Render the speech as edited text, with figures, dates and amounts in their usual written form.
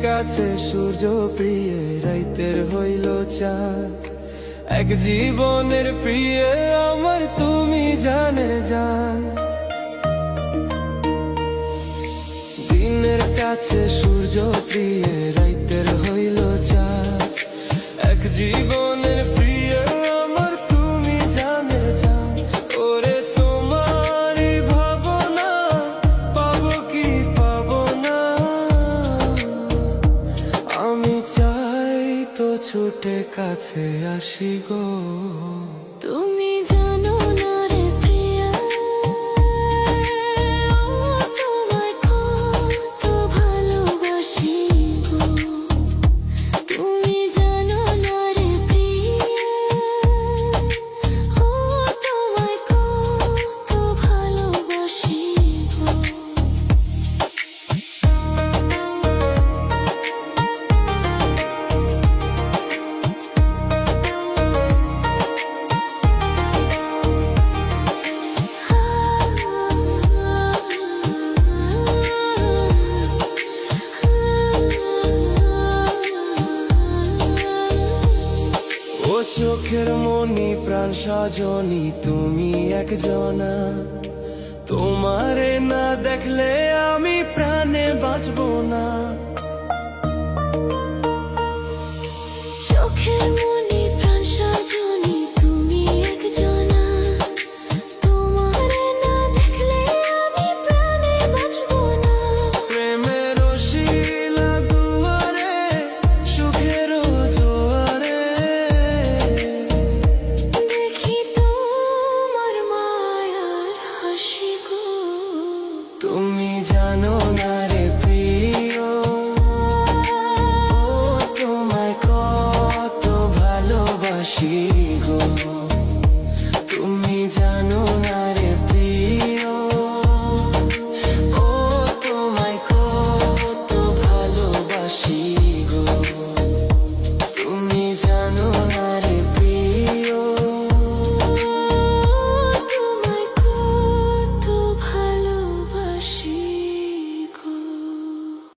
কাছে সূর্য প্রিয় রাইতের হইল চাঁদ, এক জীবনের প্রিয় আমার তুমি জানের জান। দিনের কাছে সূর্য প্রিয় রাইতের হইল চাঁদ, এক জীবনের প্রিয় আমার তুমি জানের জান। ওরে তোমারই ভাবনা পাবো কি পাবো না, আমি চাই তো ছুটে কাছে আসি গো। তুমি জানো না রে প্রিয়া, তোমায় কত ভালোবাসি গো। তুমি জানো না রে প্রিয়া, তোমায় কত ভালোবাসি গো। চোখের মনি প্রাণ সজনী তুমি একজনা, তোমারে না দেখলে আমি প্রাণে বাঁচবো না। চোখের